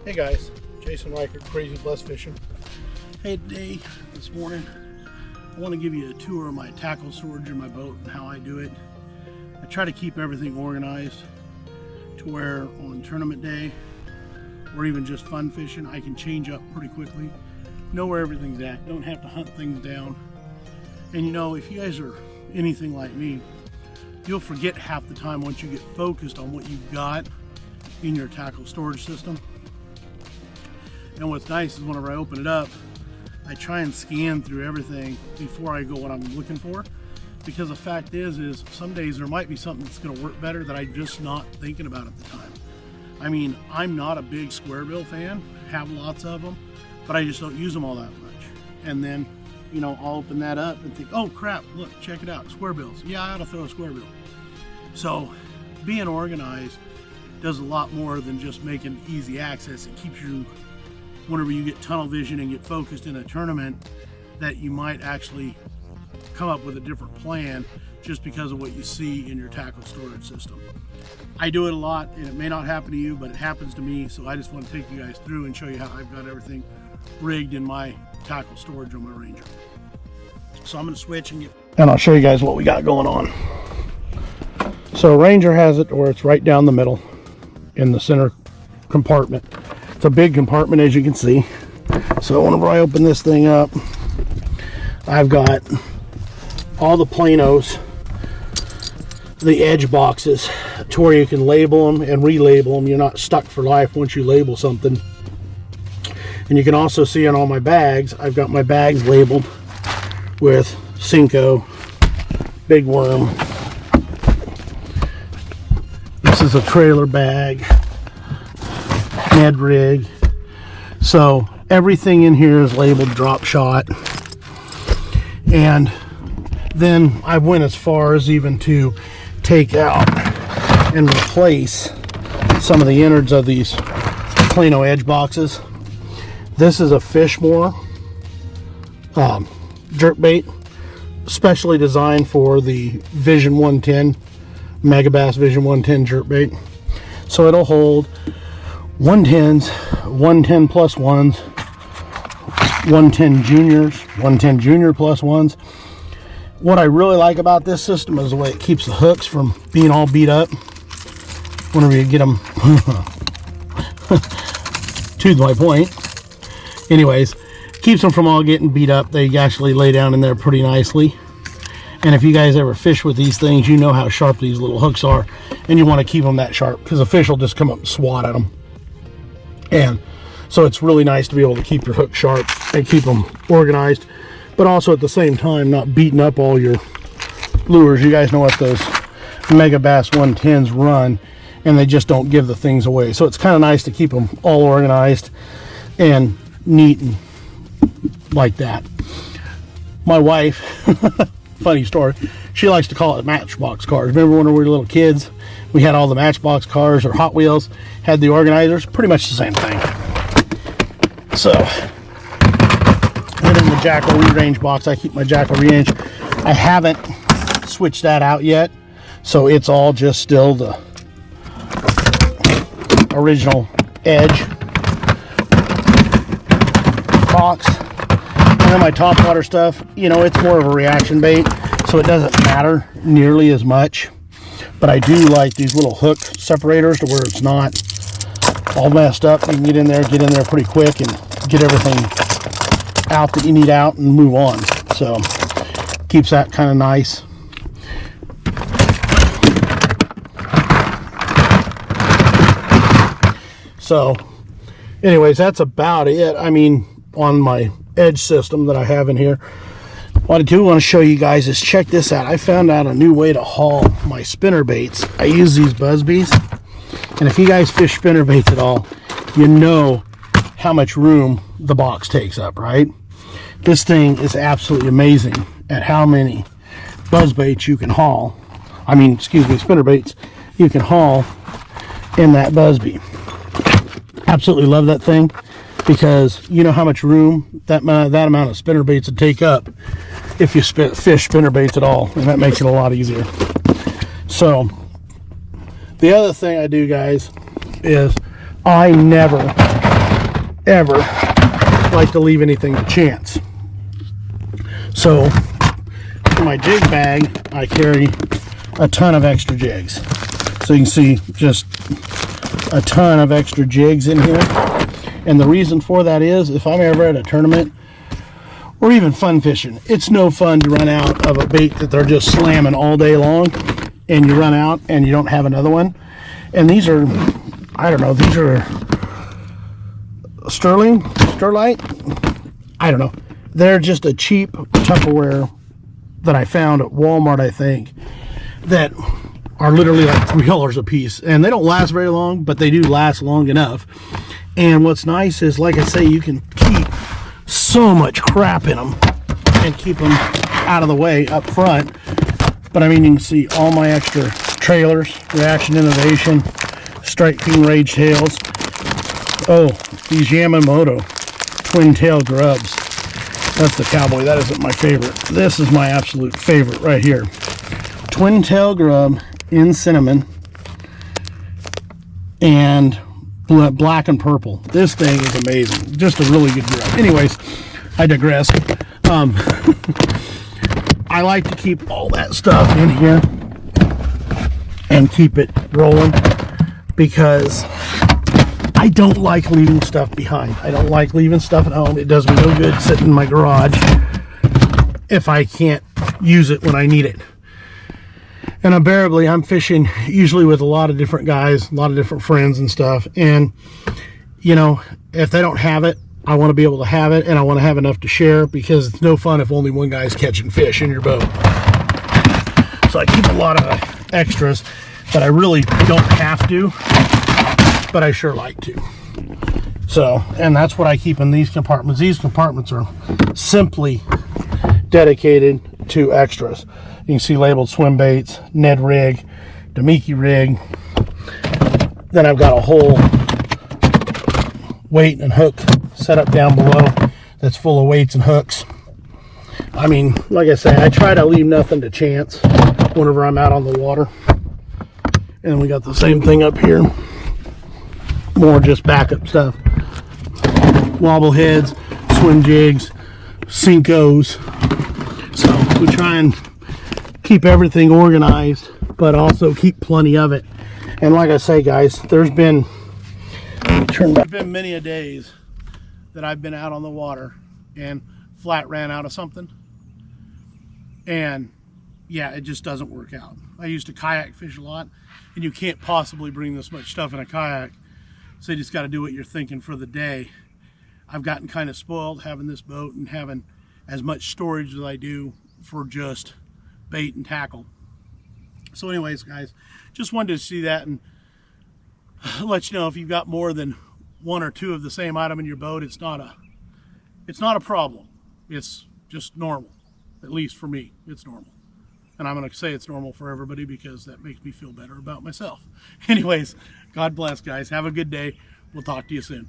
Hey guys, Jason Reichert, Crazy Blessed Fishing. Hey, today, this morning, I want to give you a tour of my tackle storage in my boat and how I do it. I try to keep everything organized to where on tournament day or even just fun fishing, I can change up pretty quickly, know where everything's at, don't have to hunt things down. And you know, if you guys are anything like me, you'll forget half the time once you get focused on what you've got in your tackle storage system. And what's nice is whenever I open it up, I try and scan through everything before I go what I'm looking for. Because the fact is some days there might be something that's gonna work better that I'm just not thinking about at the time. I mean, I'm not a big square bill fan, have lots of them, but I just don't use them all that much. And then, you know, I'll open that up and think, oh crap, look, check it out, square bills. Yeah, I ought to throw a square bill. So being organized does a lot more than just making easy access. It keeps you, whenever you get tunnel vision and get focused in a tournament, that you might actually come up with a different plan just because of what you see in your tackle storage system. I do it a lot, and it may not happen to you, but it happens to me, so I just want to take you guys through and show you how I've got everything rigged in my tackle storage on my Ranger. So I'm going to switch and I'll show you guys what we got going on. So Ranger has it where it's right down the middle in the center compartment. It's a big compartment, as you can see. So whenever I open this thing up, I've got all the planos, the edge boxes, to where you can label them and relabel them. You're not stuck for life once you label something. And you can also see on all my bags, I've got my bags labeled with Senko, Big Worm. This is a trailer bag, Ned rig. So everything in here is labeled drop shot. And then I went as far as even to take out and replace some of the innards of these Plano edge boxes. This is a Fishmore jerkbait, specially designed for the Vision 110, Megabass Vision 110 jerkbait. So it'll hold 110s, 110 plus ones, 110 juniors, 110 junior plus ones. What I really like about this system is the way it keeps the hooks from being all beat up whenever you get them to my point. Anyways, keeps them from all getting beat up. They actually lay down in there pretty nicely. And if you guys ever fish with these things, you know how sharp these little hooks are, and you want to keep them that sharp because a fish will just come up and swat at them. And so it's really nice to be able to keep your hook sharp and keep them organized, but also at the same time not beating up all your lures. You guys know what those Megabass 110s run, and they just don't give the things away. So it's kind of nice to keep them all organized and neat and like that. My wife, funny story, she likes to call it Matchbox cars. Remember when we were little kids, we had all the Matchbox cars or Hot Wheels, had the organizers, pretty much the same thing. So, and in the Jackal Rerange box, I keep my Jackal Rerange. I haven't switched that out yet, so it's all just still the original Edge box. And then my topwater stuff, you know, it's more of a reaction bait, so it doesn't matter nearly as much. But I do like these little hook separators to where it's not all messed up. You can get in there pretty quick and get everything out that you need out and move on. So keeps that kind of nice. So anyways, that's about it. I mean, on my Edge system that I have in here, what I do want to show you guys is, check this out. I found out a new way to haul my spinner baits. I use these Buzzbees, and if you guys fish spinner baits at all, you know how much room the box takes up, right? This thing is absolutely amazing at how many buzz baits you can haul. I mean, excuse me, spinner baits you can haul in that Buzzbee. Absolutely love that thing, because you know how much room that amount of spinner baits would take up if you fish spinner baits at all, and that makes it a lot easier. So the other thing I do, guys, is I never ever like to leave anything to chance. So in my jig bag, I carry a ton of extra jigs. So you can see just a ton of extra jigs in here. And the reason for that is, if I'm ever at a tournament or even fun fishing, it's no fun to run out of a bait that they're just slamming all day long, and you run out and you don't have another one. And these are, I don't know, these are Sterlite, I don't know. They're just a cheap Tupperware that I found at Walmart, I think, that are literally like $3 a piece, and they don't last very long, but they do last long enough. And what's nice is, like I say, you can keep so much crap in them and keep them out of the way up front. But I mean, you can see all my extra trailers, Reaction Innovation, Strike King Rage Tails. Oh, these Yamamoto twin tail grubs. That's the Cowboy. That isn't my favorite. This is my absolute favorite right here. Twin tail grub in cinnamon and black and purple. This thing is amazing. Just a really good grub. Anyways, I digress. I like to keep all that stuff in here and keep it rolling, because I don't like leaving stuff behind. I don't like leaving stuff at home. It does me no good sitting in my garage if I can't use it when I need it. And invariably, I'm fishing usually with a lot of different guys, a lot of different friends and stuff. And, you know, if they don't have it, I want to be able to have it, and I want to have enough to share, because it's no fun if only one guy's catching fish in your boat. So I keep a lot of extras that I really don't have to, but I sure like to. So, and that's what I keep in these compartments. These compartments are simply dedicated to extras. You can see labeled swim baits, Ned rig, Damiki rig. Then I've got a whole weight and hook set up down below that's full of weights and hooks. I mean, like I say, I try to leave nothing to chance whenever I'm out on the water. And we got the same thing up here. More just backup stuff. Wobble heads, swim jigs, Senkos. So we try and keep everything organized, but also keep plenty of it. And like I say, guys, there's been many a days that I've been out on the water and flat ran out of something. And yeah, it just doesn't work out. I used to kayak fish a lot, and you can't possibly bring this much stuff in a kayak. So you just got to do what you're thinking for the day. I've gotten kind of spoiled having this boat and having as much storage as I do for just bait and tackle. So anyways, guys, just wanted to see that and let you know, if you've got more than one or two of the same item in your boat, it's not a problem. It's just normal. At least for me, it's normal. And I'm going to say it's normal for everybody, because that makes me feel better about myself. Anyways, God bless, guys. Have a good day. We'll talk to you soon.